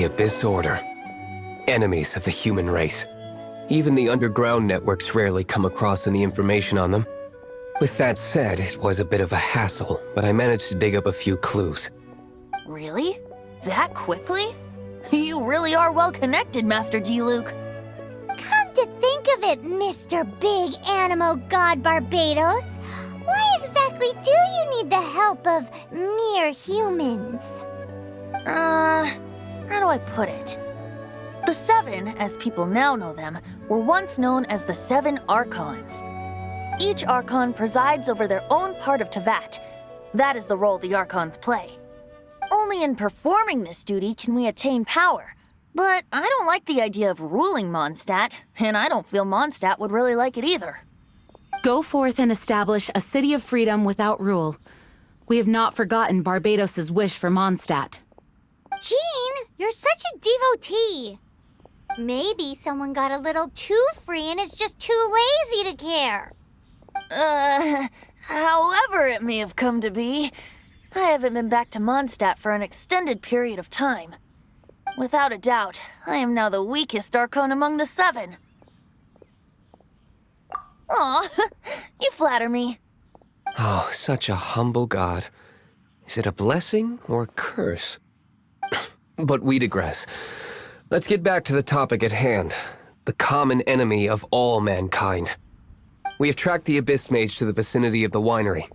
The Abyss Order. Enemies of the human race. Even the underground networks rarely come across any information on them. With that said, it was a bit of a hassle, but I managed to dig up a few clues. Really? That quickly? You really are well connected, Master D. Luke. Come to think of it, Mr. Big Animo God Barbados, why exactly do you need the help of mere humans? How do I put it? The Seven, as people now know them, were once known as the Seven Archons. Each Archon presides over their own part of Teyvat. That is the role the Archons play. Only in performing this duty can we attain power. But I don't like the idea of ruling Mondstadt, and I don't feel Mondstadt would really like it either. Go forth and establish a city of freedom without rule. We have not forgotten Barbados' wish for Mondstadt. Jean, you're such a devotee. Maybe someone got a little too free and is just too lazy to care. However it may have come to be, I haven't been back to Mondstadt for an extended period of time. Without a doubt, I am now the weakest Archon among the Seven. Aw, you flatter me. Oh, such a humble god. Is it a blessing or a curse? But we digress. Let's get back to the topic at hand. The common enemy of all mankind. We have tracked the Abyss Mage to the vicinity of the winery.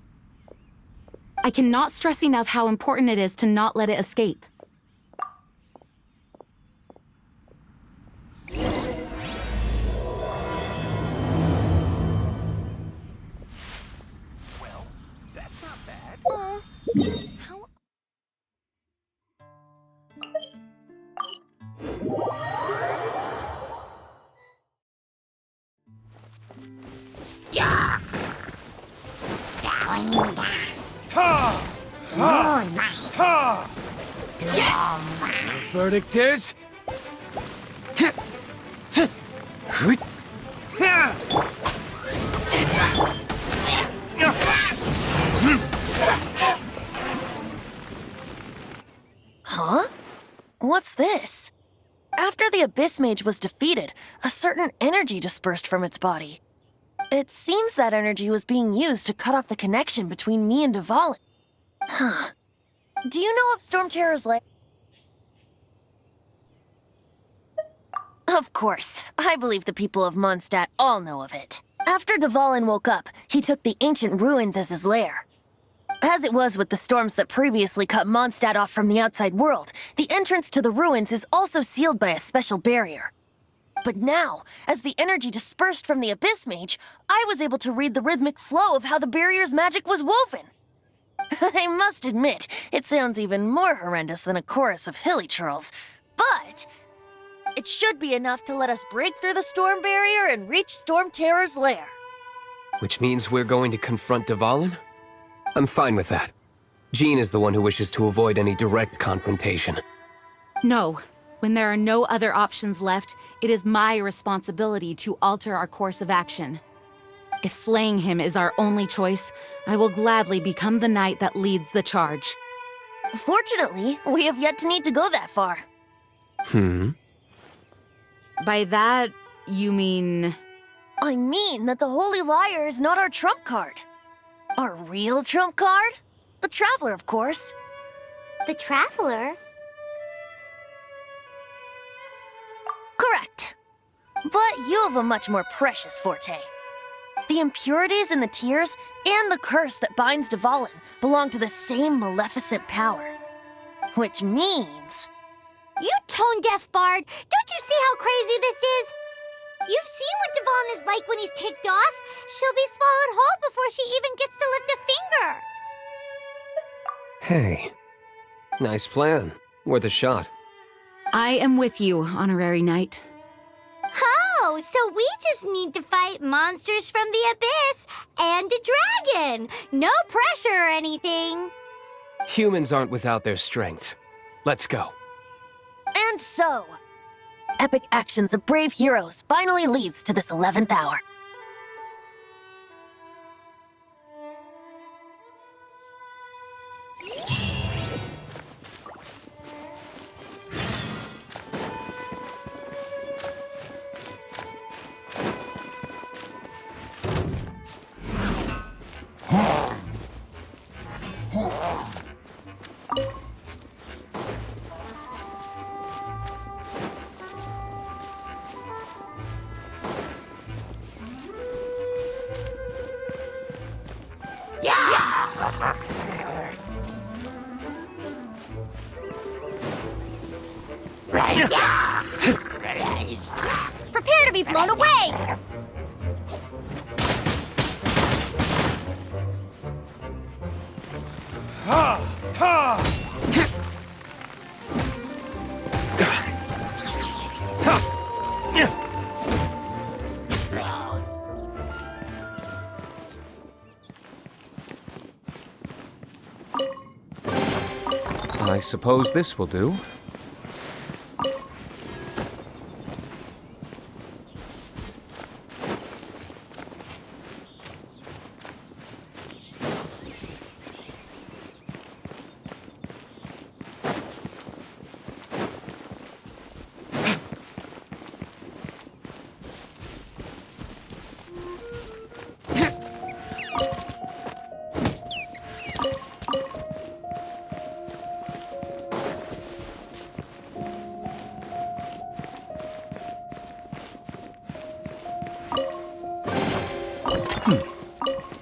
I cannot stress enough how important it is to not let it escape. Well, that's not bad. How... Ha! Ha! Ha! The verdict is... Huh? What's this? After the Abyss Mage was defeated, a certain energy dispersed from its body. It seems that energy was being used to cut off the connection between me and Dvalin. Huh. Do you know of Storm Terror's lair? Of course. I believe the people of Mondstadt all know of it. After Dvalin woke up, he took the ancient ruins as his lair. As it was with the storms that previously cut Mondstadt off from the outside world, the entrance to the ruins is also sealed by a special barrier. But now, as the energy dispersed from the Abyss Mage, I was able to read the rhythmic flow of how the barrier's magic was woven. I must admit, it sounds even more horrendous than a chorus of hilly churls, but it should be enough to let us break through the storm barrier and reach Storm Terror's lair. Which means we're going to confront Dvalin? I'm fine with that. Jean is the one who wishes to avoid any direct confrontation. No. When there are no other options left, it is my responsibility to alter our course of action. If slaying him is our only choice, I will gladly become the knight that leads the charge. Fortunately, we have yet to need to go that far. By that, you mean... I mean that the Holy Liar is not our trump card. Our real trump card? The Traveler, of course. The Traveler? Correct. But you have a much more precious forte. The impurities in the tears and the curse that binds Dvalin belong to the same maleficent power. Which means... You tone-deaf bard! Don't you see how crazy this is? You've seen what Dvalin is like when he's ticked off. She'll be swallowed whole before she even gets to lift a finger. Hey. Nice plan. Worth a shot. I am with you, Honorary Knight. Oh, so we just need to fight monsters from the abyss and a dragon. No pressure or anything. Humans aren't without their strengths. Let's go. And so, epic actions of brave heroes finally leads to this 11th hour. blown away! Ha! Ha! I suppose this will do.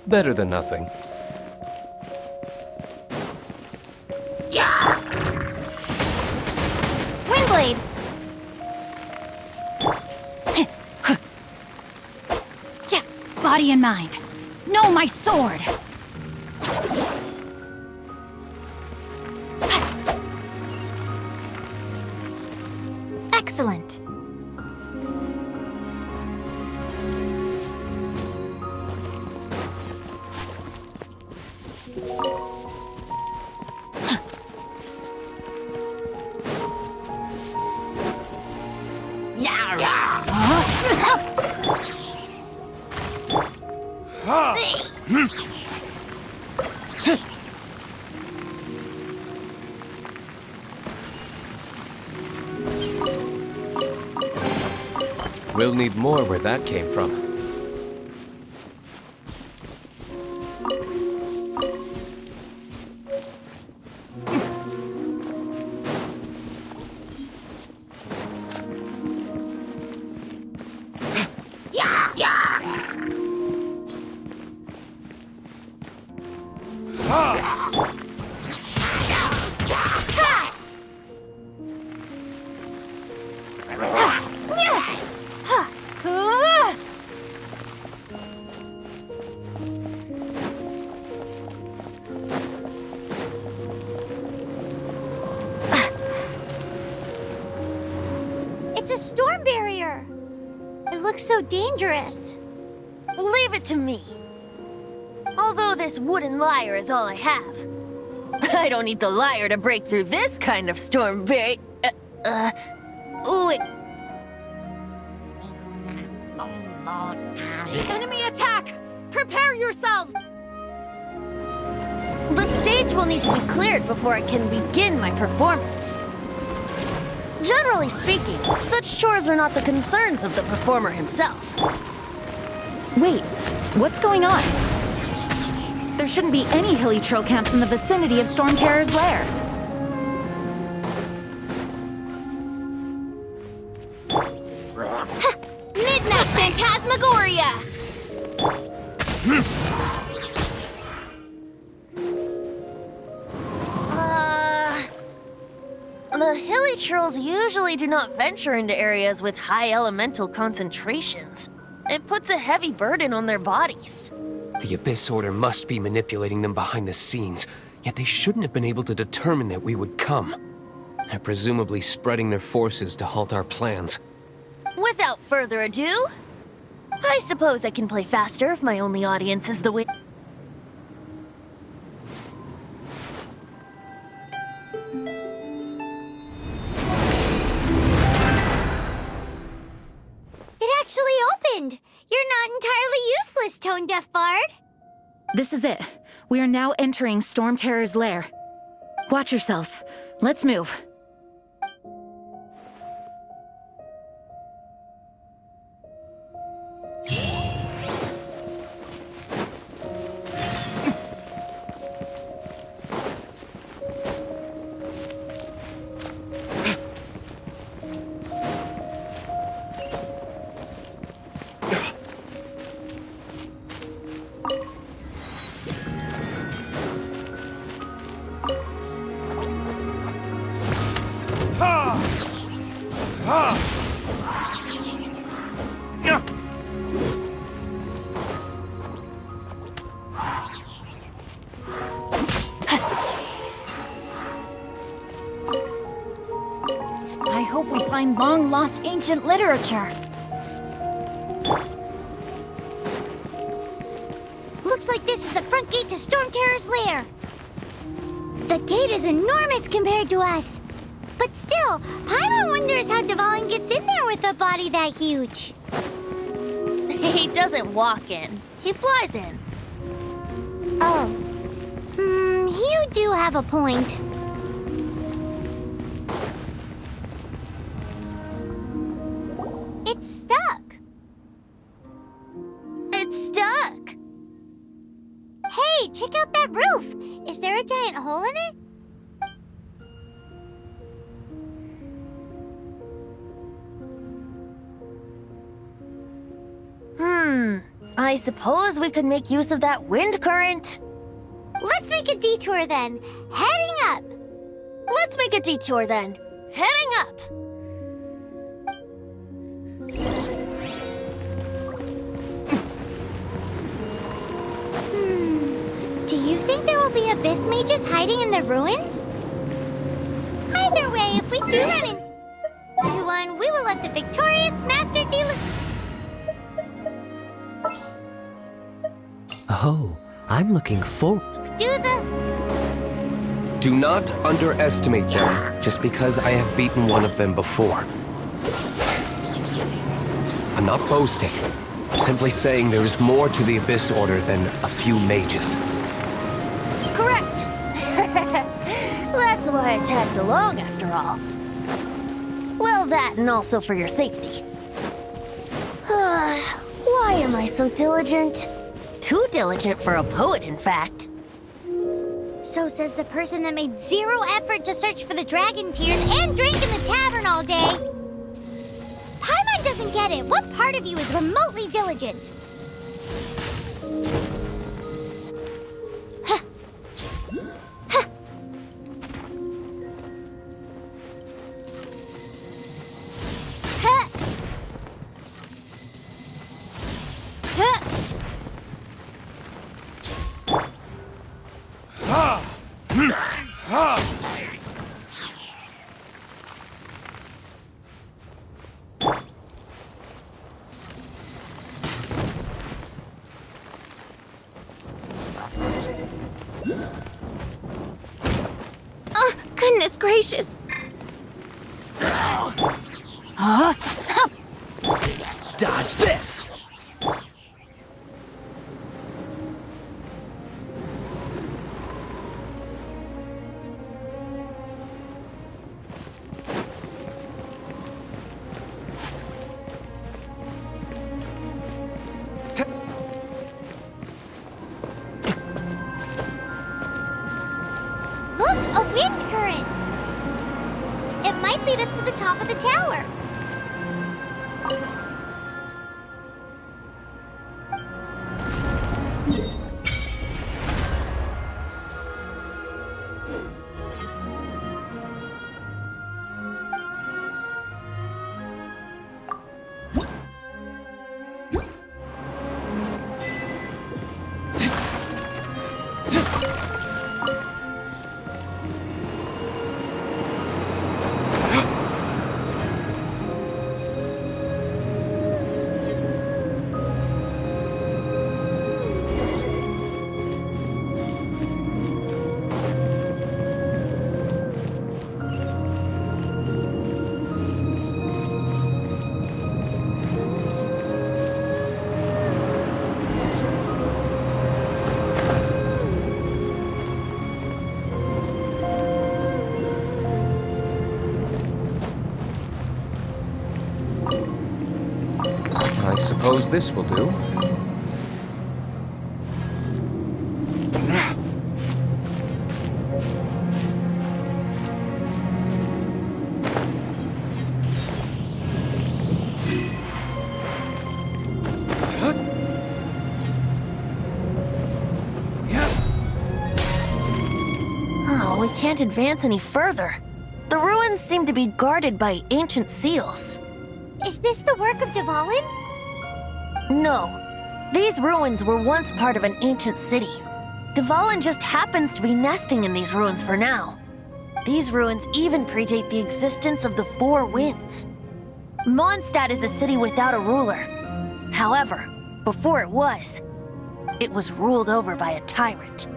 Better than nothing. Windblade! Yeah, body and mind. No, my sword! Excellent. We'll need more where that came from. It's a storm barrier! It looks so dangerous. Leave it to me. Although this wooden lyre is all I have. I don't need the lyre to break through this kind of storm barrier. Wait. Enemy attack! Prepare yourselves! The stage will need to be cleared before I can begin my performance. Generally speaking, such chores are not the concerns of the performer himself. Wait, what's going on? There shouldn't be any hilly trail camps in the vicinity of Storm Terror's lair. Midnight Phantasmagoria! The hilly trolls usually do not venture into areas with high elemental concentrations. It puts a heavy burden on their bodies. The Abyss Order must be manipulating them behind the scenes, yet they shouldn't have been able to determine that we would come. They're presumably spreading their forces to halt our plans. Without further ado, I suppose I can play faster if my only audience is the wind. It actually opened! You're not entirely useless, Tone Deaf Bard. This is it. We are now entering Storm Terror's lair. Watch yourselves. Let's move. hope we find long-lost ancient literature. Looks like this is the front gate to Storm Terror's lair. The gate is enormous compared to us. But still, Paimon wonders how Dvalin gets in there with a body that huge. He doesn't walk in. He flies in. Oh. You do have a point. It's stuck. It's stuck. Hey, check out that roof. Is there a giant hole in it? I suppose we could make use of that wind current. Let's make a detour then. Heading up. Let's make a detour then. Heading up. Do you think there will be abyss mages hiding in the ruins? Either way, if we do run into one, we will let the victorious master deal. Oh, I'm looking forward. Do not underestimate them just because I have beaten one of them before. I'm not boasting. I'm simply saying there is more to the Abyss Order than a few mages. Correct. That's why I tagged along after all. Well, that and also for your safety. Why am I so diligent? Too diligent for a poet, in fact. So says the person that made zero effort to search for the dragon tears and drank in the tavern all day. Paimon doesn't get it. What part of you is remotely diligent? Goodness gracious. Dodge this! Look, a wind current. It might lead us to the top of the tower. I suppose this will do. Oh, we can't advance any further. The ruins seem to be guarded by ancient seals. Is this the work of Dvalin? No. These ruins were once part of an ancient city. Dvalin just happens to be nesting in these ruins for now. These ruins even predate the existence of the Four Winds. Mondstadt is a city without a ruler. However, before it was ruled over by a tyrant.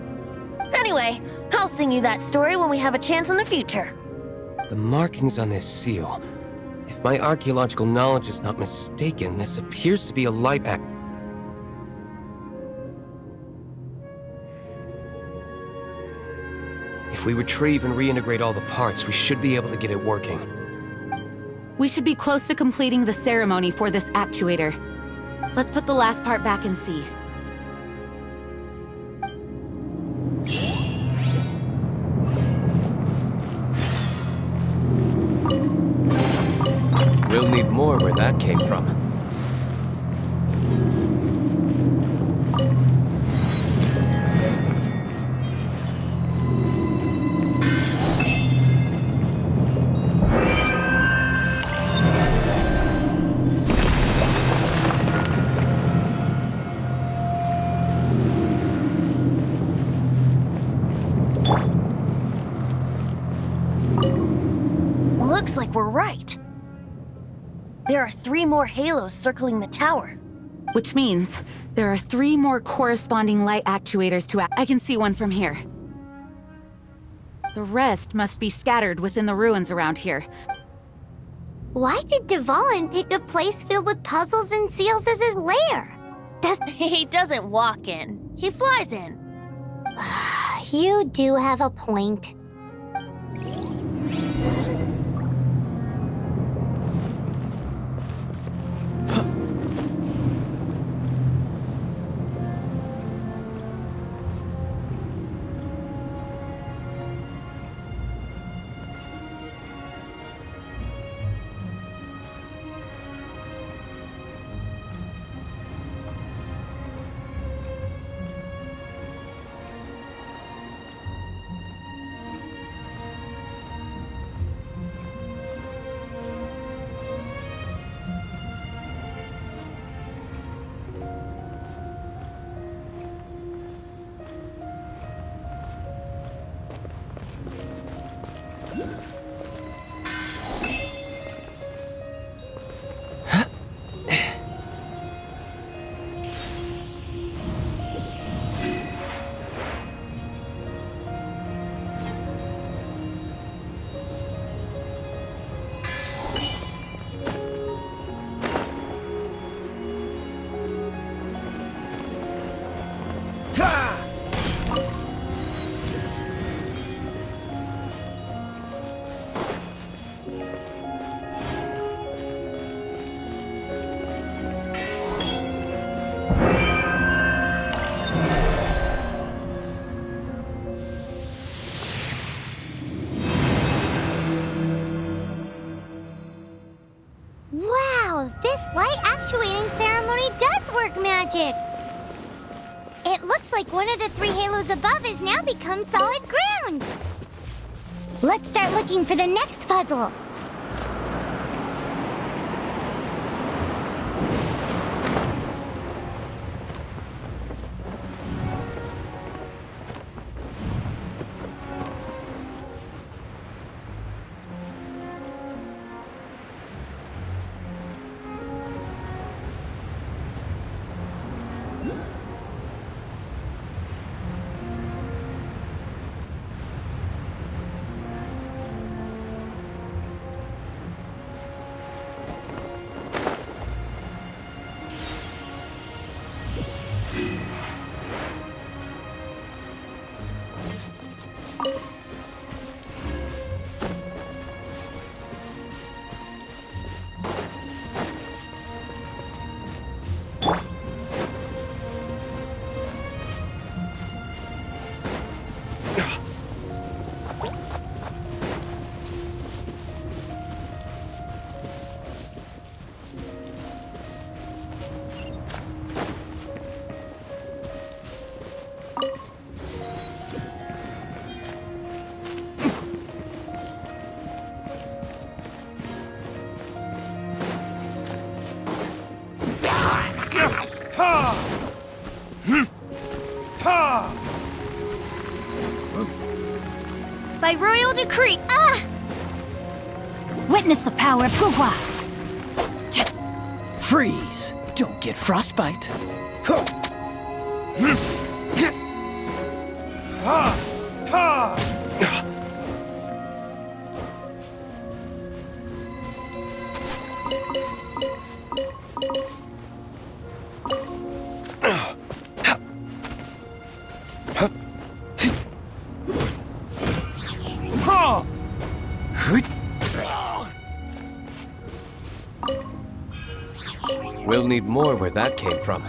Anyway, I'll sing you that story when we have a chance in the future. The markings on this seal. If my archaeological knowledge is not mistaken, this appears to be a light act. If we retrieve and reintegrate all the parts, we should be able to get it working. We should be close to completing the ceremony for this actuator. Let's put the last part back and see. We'll need more where that came from. Looks like we're right. There are 3 more halos circling the tower. Which means there are 3 more corresponding light actuators to I can see one from here. The rest must be scattered within the ruins around here. Why did Dvalin pick a place filled with puzzles and seals as his lair? He doesn't walk in. He flies in. You do have a point. Wow, this light actuating ceremony does work magic! It looks like one of the 3 halos above has now become solid ground! Let's start looking for the next puzzle! By royal decree. Witness the power of Gugwa. Freeze! Don't get frostbite. We'll need more where that came from.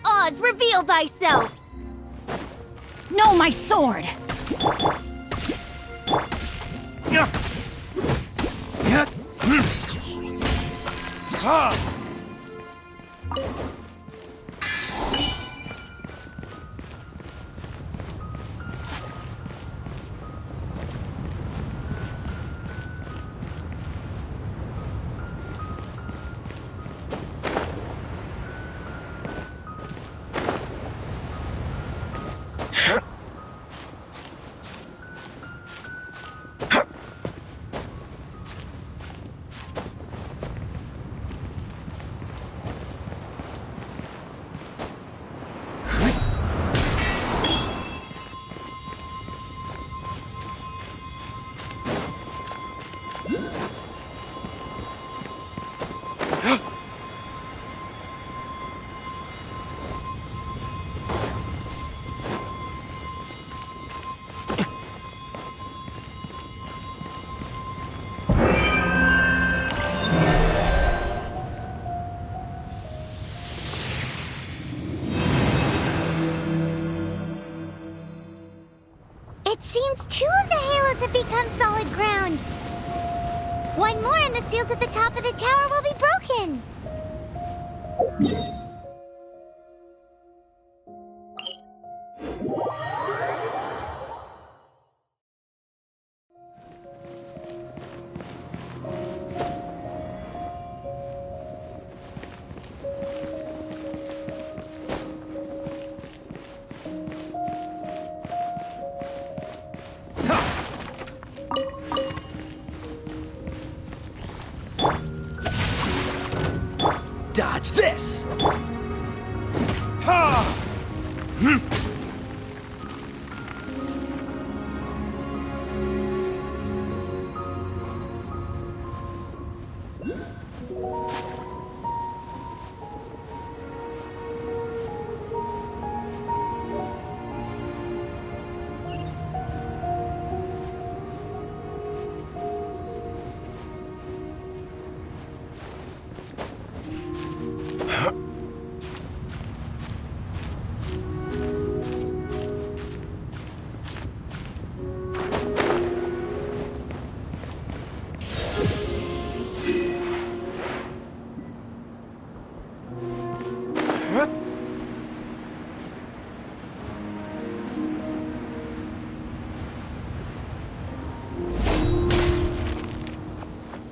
Oz, reveal thyself. No, my sword! It seems 2 of the halos have become solid ground. 1 more and the seals at the top of the tower will be broken. Dodge this!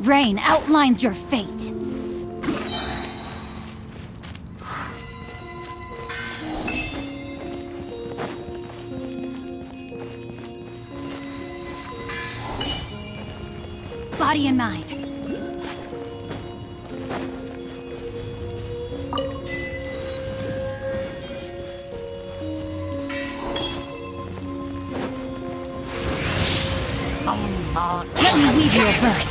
Rain outlines your fate. Body and mind. Let me weave you a verse.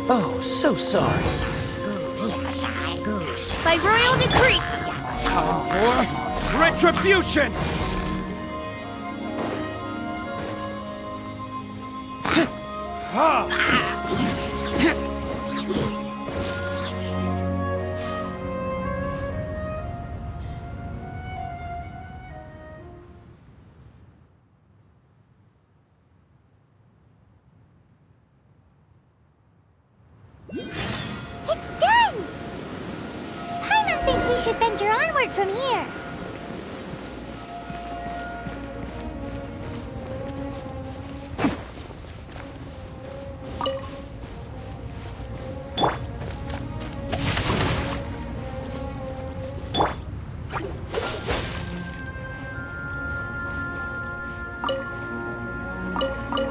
Oh, so sorry. By royal decree. Time for retribution! It's done! Paimon should venture onward from here.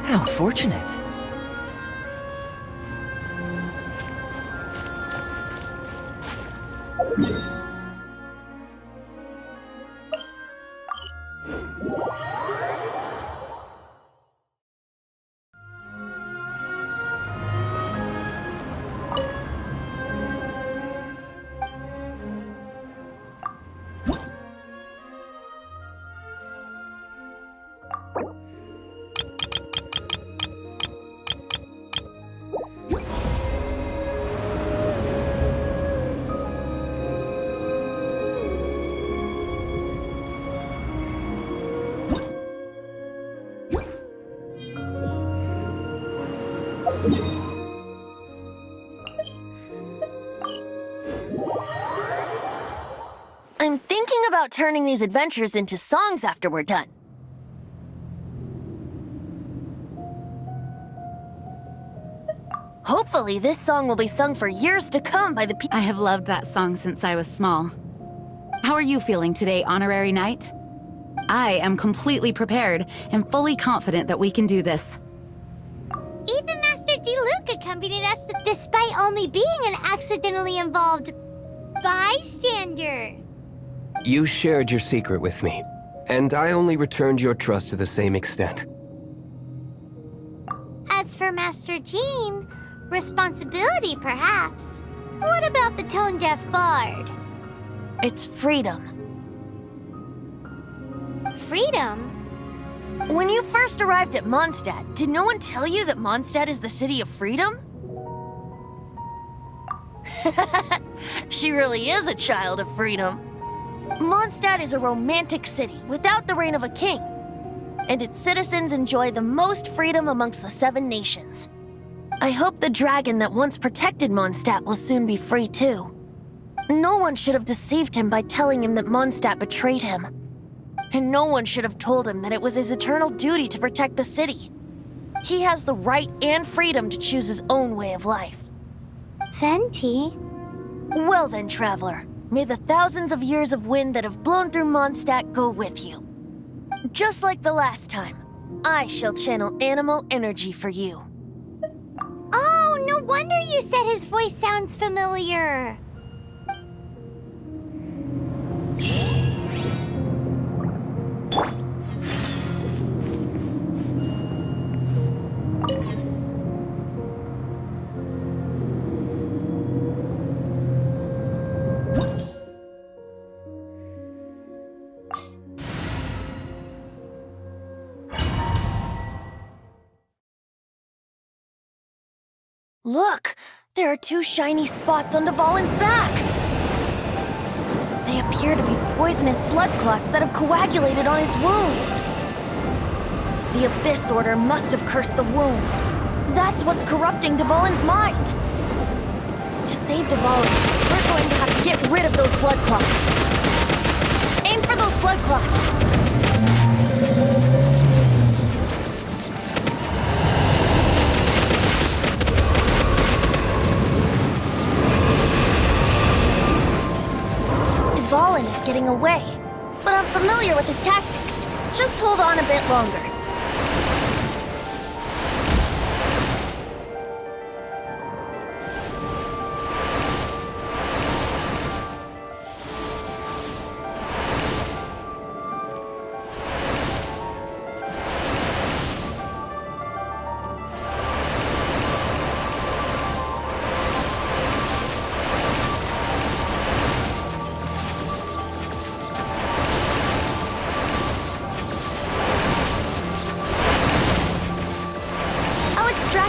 How fortunate. I'm thinking about turning these adventures into songs after we're done. Hopefully, this song will be sung for years to come by the people. I have loved that song since I was small. How are you feeling today, Honorary Knight? I am completely prepared and fully confident that we can do this. Even Master D. Luke accompanied us despite only being an accidentally involved bystander. You shared your secret with me, and I only returned your trust to the same extent. As for Master Jean, responsibility perhaps. What about the tone-deaf bard? It's freedom. Freedom? When you first arrived at Mondstadt, did no one tell you that Mondstadt is the city of freedom? She really is a child of freedom. Mondstadt is a romantic city without the reign of a king, and its citizens enjoy the most freedom amongst the 7 nations. I hope the dragon that once protected Mondstadt will soon be free too. No one should have deceived him by telling him that Mondstadt betrayed him. And no one should have told him that it was his eternal duty to protect the city. He has the right and freedom to choose his own way of life. Venti? Well then, traveler, may the thousands of years of wind that have blown through Mondstadt go with you. Just like the last time, I shall channel animal energy for you. Oh, no wonder you said his voice sounds familiar. Look! There are 2 shiny spots on Dvalin's back! They appear to be poisonous blood clots that have coagulated on his wounds. The Abyss Order must have cursed the wounds. That's what's corrupting Dvalin's mind. To save Dvalin, we're going to have to get rid of those blood clots. Aim for those blood clots! Dvalin is getting away, but I'm familiar with his tactics. Just hold on a bit longer.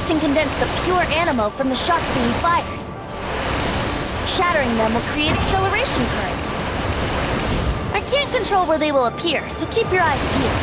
And condense the pure animo from the shots being fired. Shattering them will create acceleration currents. I can't control where they will appear, so keep your eyes peeled.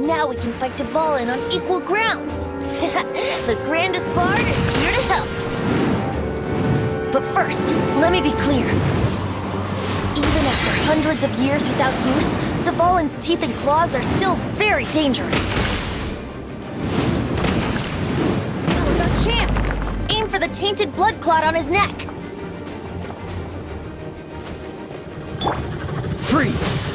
Now we can fight Dvalin on equal grounds. The grandest bard is here to help. But first, let me be clear. Even after hundreds of years without use, Dvalin's teeth and claws are still very dangerous. That was our chance. Aim for the tainted blood clot on his neck. Freeze!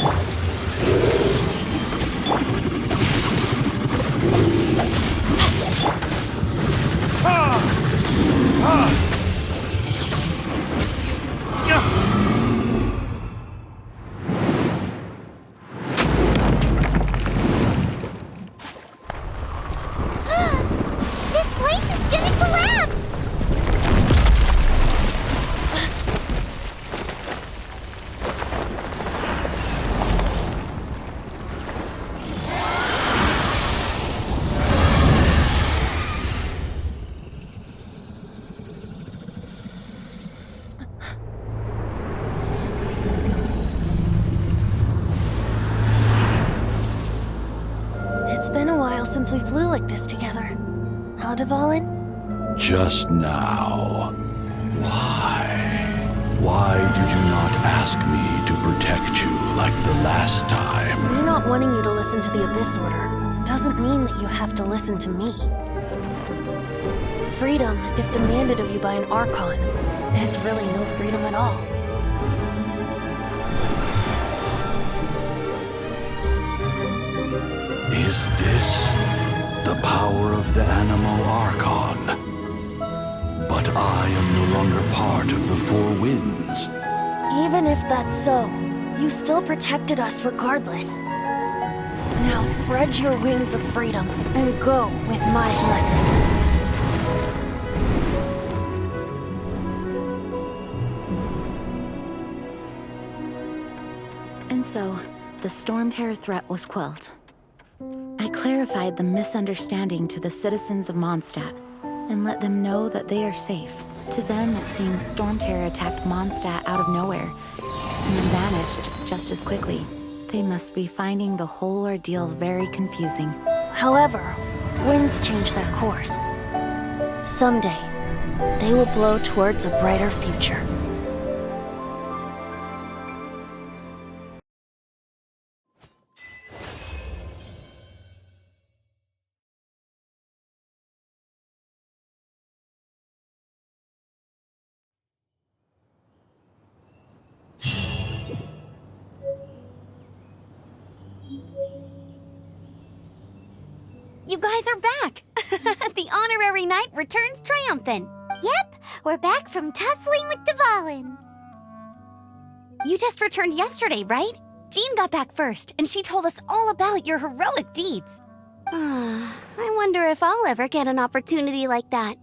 This place is gonna collapse! It's been a while since we flew like this together. Huh, Dvalin? Just now. Why? Why did you not ask me to protect you like the last time? Me not wanting you to listen to the Abyss Order doesn't mean that you have to listen to me. Freedom, if demanded of you by an Archon, is really no freedom at all. Is this the power of the Animo Archon? But I am no longer part of the Four Winds. Even if that's so, you still protected us regardless. Now spread your wings of freedom and go with my blessing. And so, the Storm Terror threat was quelled. I clarified the misunderstanding to the citizens of Mondstadt and let them know that they are safe. To them, it seems Storm Terror attacked Mondstadt out of nowhere and then vanished just as quickly. They must be finding the whole ordeal very confusing. However, winds change their course. Someday, they will blow towards a brighter future. You guys are back! The honorary knight returns triumphant. Yep, we're back from tussling with Dvalin. You just returned yesterday, right? Jean got back first, and she told us all about your heroic deeds. I wonder if I'll ever get an opportunity like that.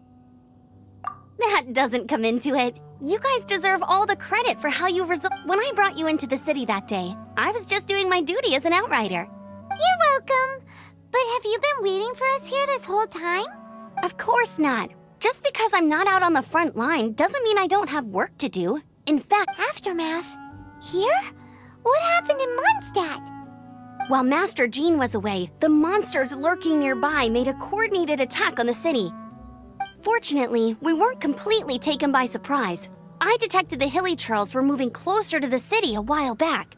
That doesn't come into it. You guys deserve all the credit for how you When I brought you into the city that day, I was just doing my duty as an outrider. You're welcome. But have you been waiting for us here this whole time? Of course not. Just because I'm not out on the front line doesn't mean I don't have work to do. In fact, Aftermath? Here? What happened in Mondstadt? while Master Jean was away, the monsters lurking nearby made a coordinated attack on the city. Fortunately, we weren't completely taken by surprise. I detected the Hilly Churls were moving closer to the city a while back.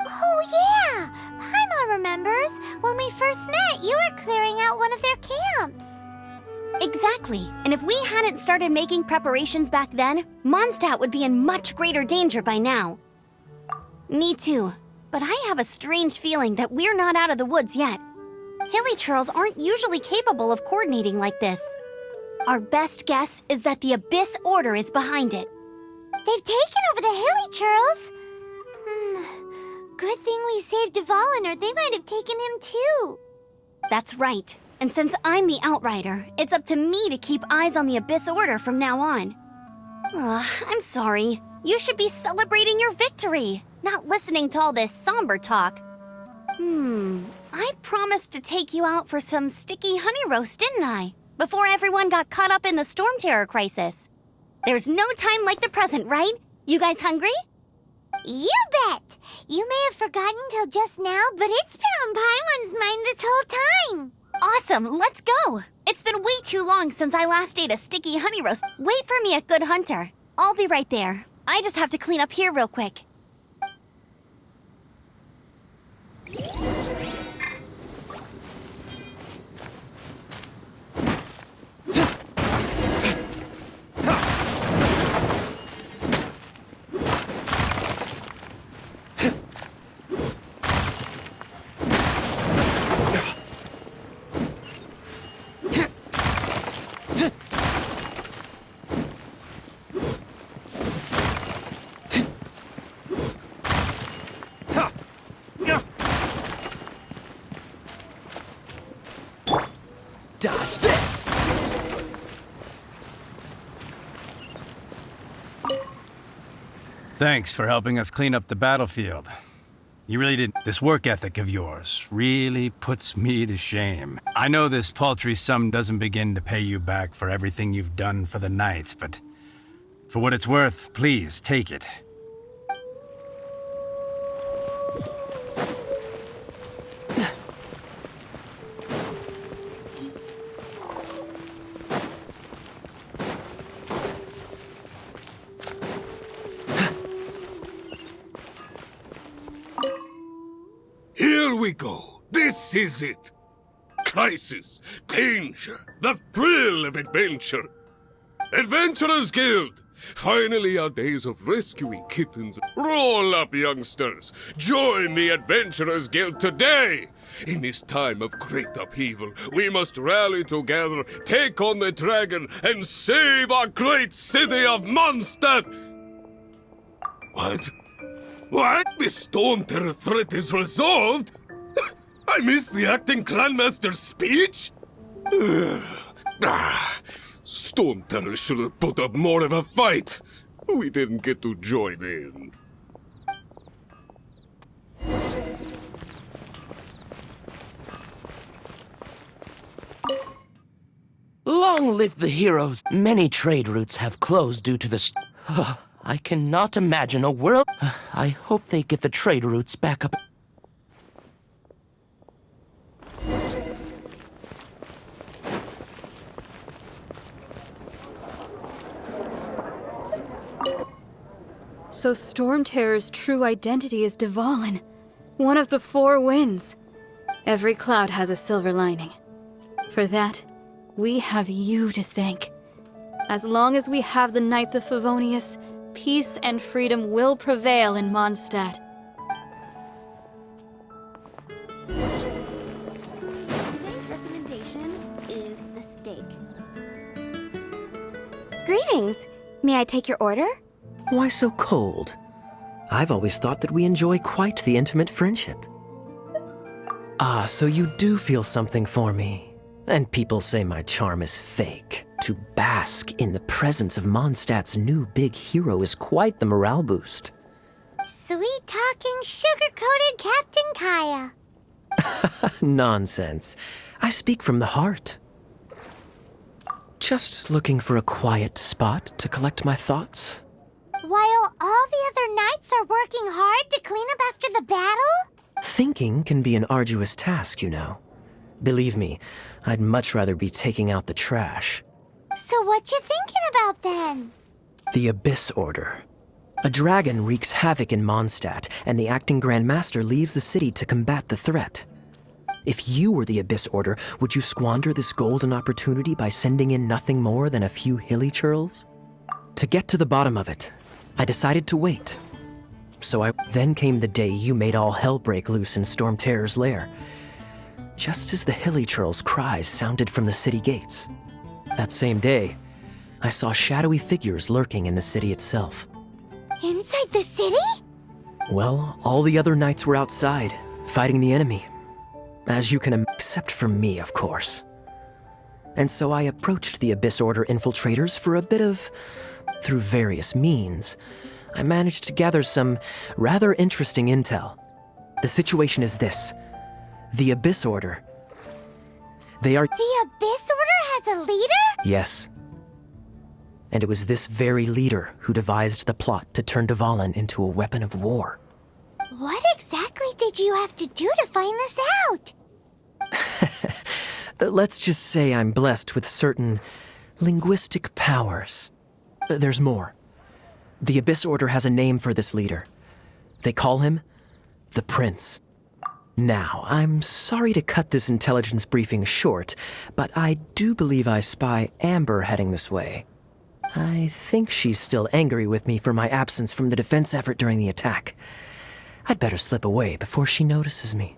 Oh yeah! Paimon remembers. When we first met, you were clearing out one of their camps. Exactly. And if we hadn't started making preparations back then, Mondstadt would be in much greater danger by now. Me too. But I have a strange feeling that we're not out of the woods yet. Hilly Churls aren't usually capable of coordinating like this. Our best guess is that the Abyss Order is behind it. They've taken over the Hilly Churls. Good thing we saved Dvalin, or they might have taken him too. That's right. And since I'm the Outrider, it's up to me to keep eyes on the Abyss Order from now on. I'm sorry. You should be celebrating your victory, not listening to all this somber talk. I promised to take you out for some sticky honey roast, didn't I? Before everyone got caught up in the Storm Terror crisis. There's no time like the present, right? You guys hungry? You bet! You may have forgotten till just now, but it's been on Paimon's mind this whole time. Awesome, let's go! It's been way too long since I last ate a sticky honey roast. Wait for me at Good Hunter. I'll be right there. I just have to clean up here real quick. Dodge this! Thanks for helping us clean up the battlefield. You really did. This work ethic of yours really puts me to shame. I know this paltry sum doesn't begin to pay you back for everything you've done for the Knights, but for what it's worth, please take it. Here we go. This is it. Crisis, danger, the thrill of adventure. Adventurers Guild. Finally, our days of rescuing kittens. Roll up, youngsters. Join the Adventurers Guild today. In this time of great upheaval, we must rally together, take on the dragon, and save our great city of Mondstadt. What? What? The Storm Terror threat is resolved? I missed the acting Clanmaster's speech? Storm Terror should have put up more of a fight. We didn't get to join in. Long live the heroes! Many trade routes have closed due to the I cannot imagine a world. I hope they get the trade routes back up. So Storm Terror's true identity is Dvalin, one of the four winds. Every cloud has a silver lining. For that, we have you to thank. As long as we have the Knights of Favonius, peace and freedom will prevail in Mondstadt. Today's recommendation is the steak. Greetings! May I take your order? Why so cold? I've always thought that we enjoy quite the intimate friendship. Ah, so you do feel something for me. And people say my charm is fake. To bask in the presence of Mondstadt's new big hero is quite the morale boost. Sweet-talking, sugar-coated Captain Kaya. Nonsense. I speak from the heart. Just looking for a quiet spot to collect my thoughts. While all the other knights are working hard to clean up after the battle? Thinking can be an arduous task, you know. Believe me, I'd much rather be taking out the trash. So what you thinking about then? The Abyss Order. A dragon wreaks havoc in Mondstadt, and the acting Grand Master leaves the city to combat the threat. If you were the Abyss Order, would you squander this golden opportunity by sending in nothing more than a few hilly churls? To get to the bottom of it, I decided to wait. Then came the day you made all hell break loose in Storm Terror's lair. Just as the hilly churls' cries sounded from the city gates. That same day, I saw shadowy figures lurking in the city itself. Inside the city? Well, all the other knights were outside, fighting the enemy. As you can except for me, of course. And so I approached the Abyss Order infiltrators for a bit of... Through various means, I managed to gather some rather interesting intel. The situation is this. The Abyss Order. They are... The Abyss Order has a leader? Yes. And it was this very leader who devised the plot to turn Dvalin into a weapon of war. What exactly did you have to do to find this out? Let's just say I'm blessed with certain linguistic powers. There's more. The Abyss Order has a name for this leader. They call him the Prince. Now, I'm sorry to cut this intelligence briefing short, but I do believe I spy Amber heading this way. I think she's still angry with me for my absence from the defense effort during the attack. I'd better slip away before she notices me.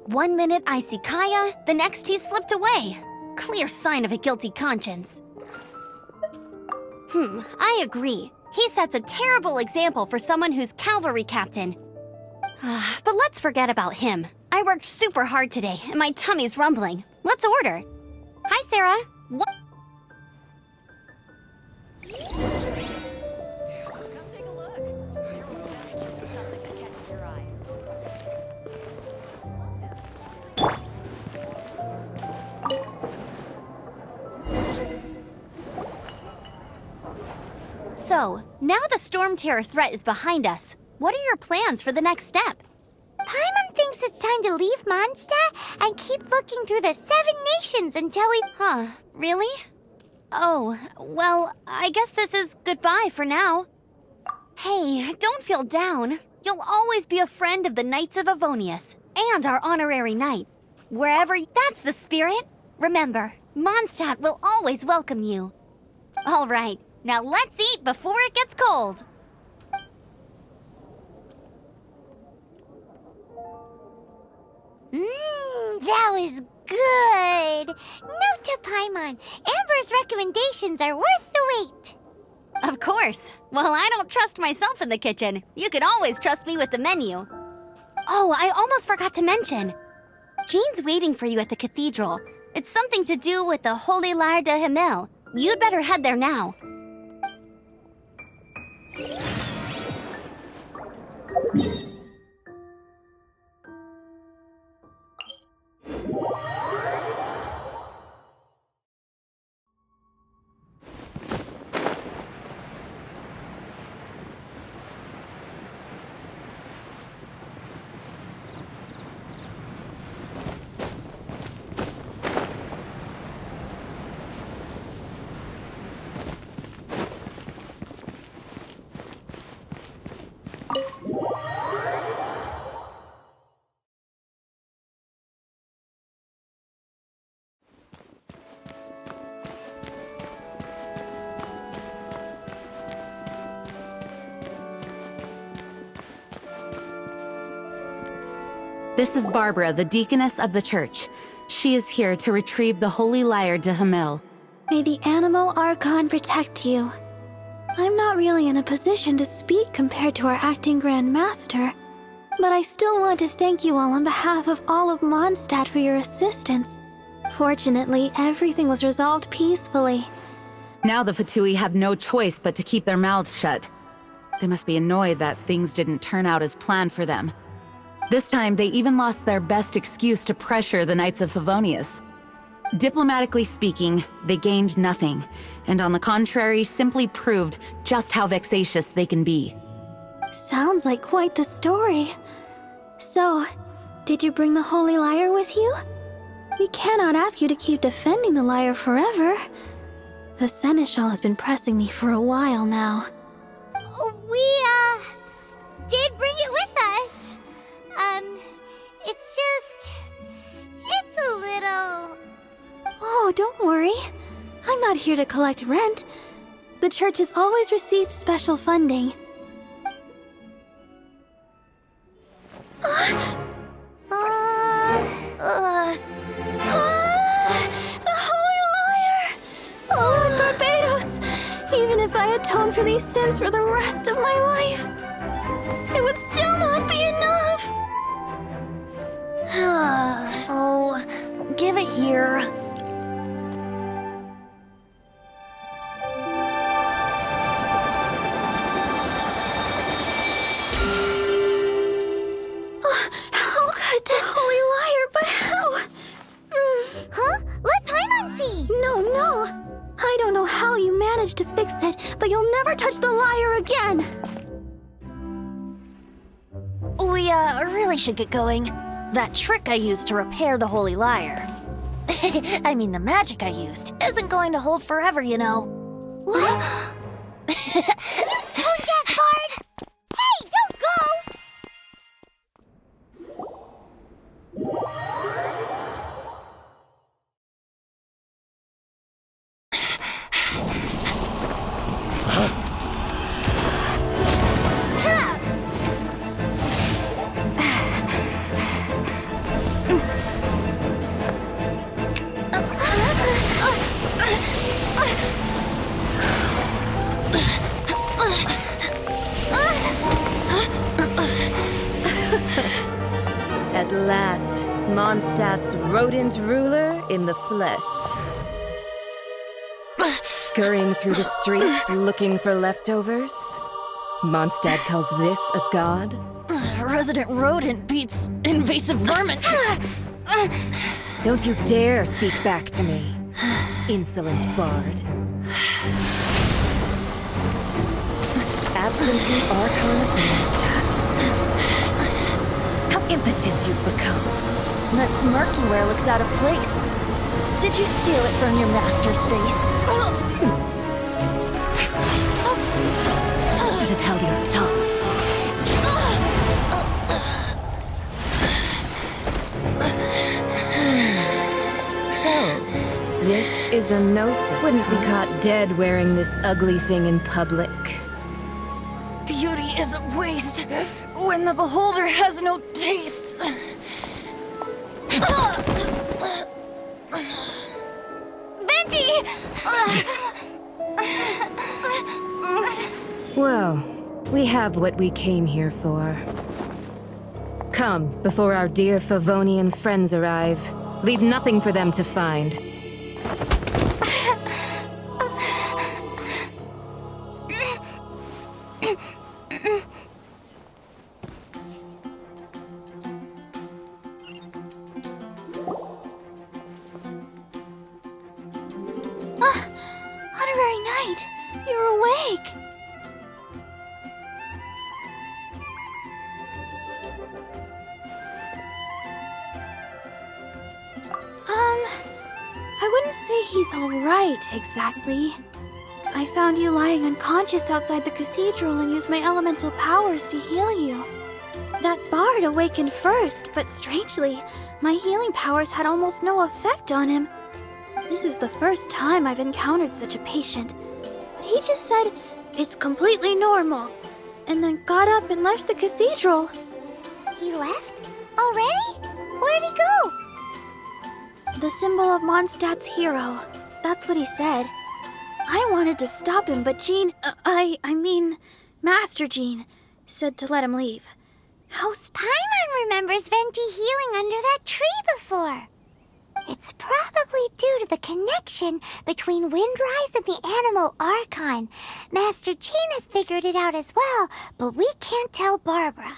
One minute I see Kaya, the next he's slipped away. Clear sign of a guilty conscience. I agree. He sets a terrible example for someone who's cavalry captain. But let's forget about him. I worked super hard today, and my tummy's rumbling. Let's order. Hi, Sarah. What? Come take a look. Something that catches your eye. So, now the Storm Terror threat is behind us. What are your plans for the next step? Paimon thinks it's time to leave Mondstadt and keep looking through the 7 nations until we... Huh, really? Oh, well, I guess this is goodbye for now. Hey, don't feel down. You'll always be a friend of the Knights of Avonius, and our honorary knight. Wherever... That's the spirit. Remember, Mondstadt will always welcome you. All right, now let's eat before it gets cold. That was good. Note to Paimon, Amber's recommendations are worth the wait. Of course. Well, I don't trust myself in the kitchen. You can always trust me with the menu. Oh, I almost forgot to mention. Jean's waiting for you at the cathedral. It's something to do with the Holy Lyre de Himmel. You'd better head there now. This is Barbara, the deaconess of the church. She is here to retrieve the Holy Lyre de Himmel. May the Animal Archon protect you. I'm not really in a position to speak compared to our acting Grand Master, but I still want to thank you all on behalf of all of Mondstadt for your assistance. Fortunately, everything was resolved peacefully. Now the Fatui have no choice but to keep their mouths shut. They must be annoyed that things didn't turn out as planned for them. This time, they even lost their best excuse to pressure the Knights of Favonius. Diplomatically speaking, they gained nothing, and on the contrary, simply proved just how vexatious they can be. Sounds like quite the story. So, did you bring the Holy Lyre with you? We cannot ask you to keep defending the lyre forever. The Seneschal has been pressing me for a while now. We, did bring it with us. It's a little... Oh, don't worry. I'm not here to collect rent. The church has always received special funding. The Holy Lyre! Lord Barbados! Even if I atone for these sins for the rest of my life, it would still not be enough! Oh, give it here. How could this Holy Lyre, but how? the liar again! We, really should get going. That trick I used to repair the Holy Lyre. I mean, the magic I used isn't going to hold forever, you know. What? Tone deaf, Bard! Hey, don't go! At last, Mondstadt's rodent ruler in the flesh. Scurrying through the streets looking for leftovers? Mondstadt calls this a god? Resident rodent beats invasive vermin. Don't you dare speak back to me, insolent bard. Absentee Archon of Mondstadt. How impotent you've become. That smirk you wear looks out of place. Did you steal it from your master's face? Should have held your tongue. So, this is a gnosis. Wouldn't be caught dead wearing this ugly thing in public. Beauty is a waste when the beholder has no taste. Venti! Well, we have what we came here for. Come, before our dear Favonian friends arrive. Leave nothing for them to find. Honorary Knight, you're awake! I wouldn't say he's alright, exactly. I found you lying unconscious outside the cathedral and used my elemental powers to heal you. That bard awakened first, but strangely, my healing powers had almost no effect on him. This is the first time I've encountered such a patient. But he just said, it's completely normal, and then got up and left the cathedral. He left? Already? Where'd he go? The symbol of Mondstadt's hero. That's what he said. I wanted to stop him, but Jean, I mean, Master Jean, said to let him leave. Paimon remembers Venti healing under that tree before. It's probably due to the connection between Windrise and the Animal Archon. Master Jean has figured it out as well, but we can't tell Barbara.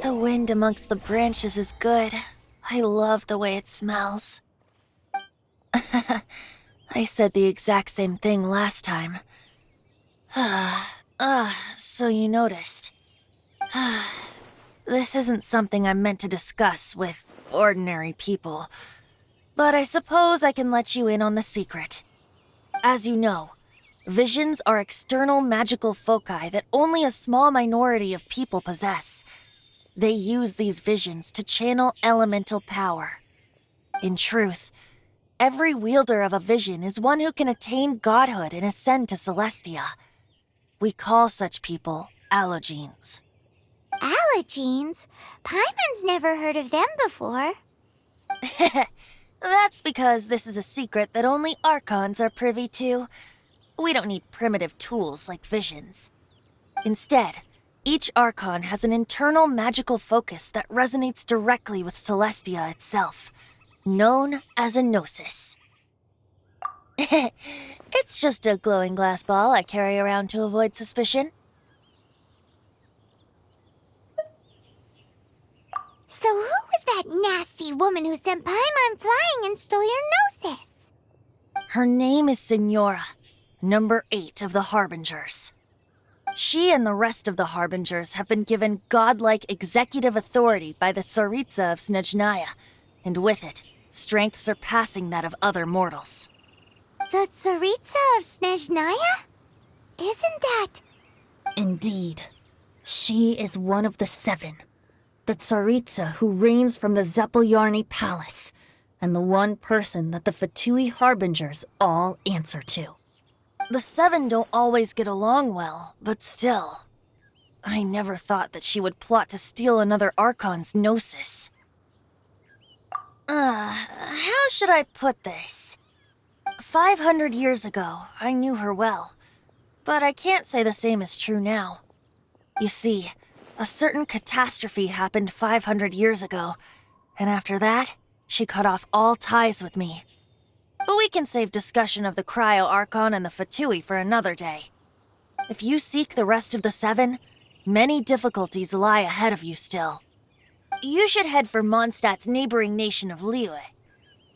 The wind amongst the branches is good. I love the way it smells. I said the exact same thing last time. So you noticed. This isn't something I'm meant to discuss with ordinary people, but I suppose I can let you in on the secret. As you know, visions are external magical foci that only a small minority of people possess. They use these visions to channel elemental power. In truth, every wielder of a vision is one who can attain godhood and ascend to Celestia. We call such people allogenes. Allogenes? Paimon's never heard of them before. That's because this is a secret that only Archons are privy to. We don't need primitive tools like visions. Instead, Each Archon has an internal magical focus that resonates directly with Celestia itself, known as a Gnosis. It's just a glowing glass ball I carry around to avoid suspicion. So who was that nasty woman who sent Paimon flying and stole your Gnosis? Her name is Signora, number 8 of the Harbingers. She and the rest of the Harbingers have been given godlike executive authority by the Tsaritsa of Snezhnaya, and with it, strength surpassing that of other mortals. The Tsaritsa of Snezhnaya? Isn't that... Indeed. She is one of the 7. The Tsaritsa who reigns from the Zepelyarny Palace, and the one person that the Fatui Harbingers all answer to. The 7 don't always get along well, but still. I never thought that she would plot to steal another Archon's Gnosis. How should I put this? 500 years ago, I knew her well, but I can't say the same is true now. You see, a certain catastrophe happened 500 years ago, and after that, she cut off all ties with me. But we can save discussion of the Cryo Archon and the Fatui for another day. If you seek the rest of the 7, many difficulties lie ahead of you still. You should head for Mondstadt's neighboring nation of Liyue.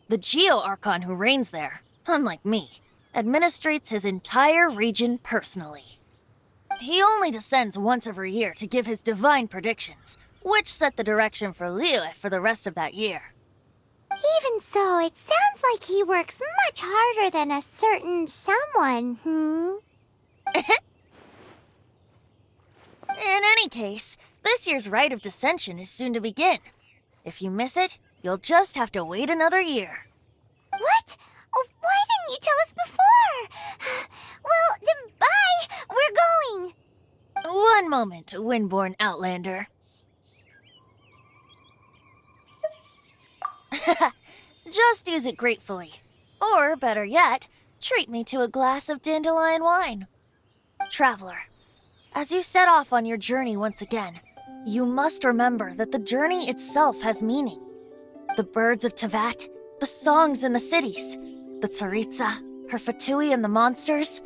The Geo Archon who reigns there, unlike me, administrates his entire region personally. He only descends once every year to give his divine predictions, which set the direction for Liyue for the rest of that year. Even so, it sounds like he works much harder than a certain someone, In any case, this year's Rite of Descension is soon to begin. If you miss it, you'll just have to wait another year. What? Oh, why didn't you tell us before? Well, then bye! We're going! One moment, Windborn Outlander. Just use it gratefully. Or, better yet, treat me to a glass of dandelion wine. Traveler, as you set off on your journey once again, you must remember that the journey itself has meaning. The birds of Tevat, the songs in the cities, the Tsaritsa, her Fatui and the monsters,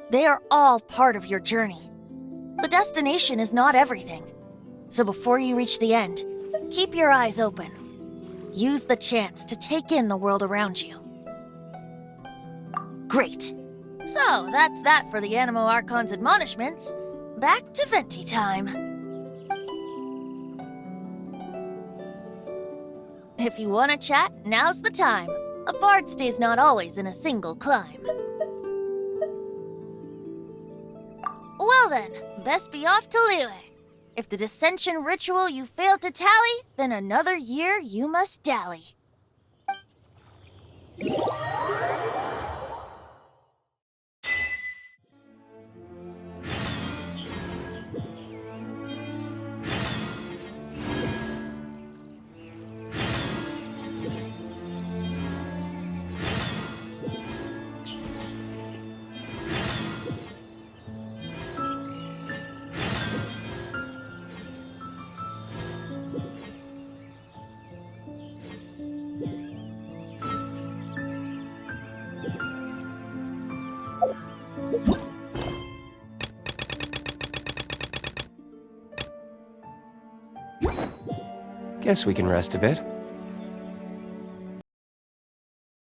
they are all part of your journey. The destination is not everything. So before you reach the end, keep your eyes open. Use the chance to take in the world around you. Great. So, that's that for the Animo Archon's admonishments. Back to Venti time. If you want to chat, now's the time. A bard stays not always in a single climb. Well then, best be off to Liyue. If the dissension ritual you failed to tally, then another year you must dally. Guess we can rest a bit.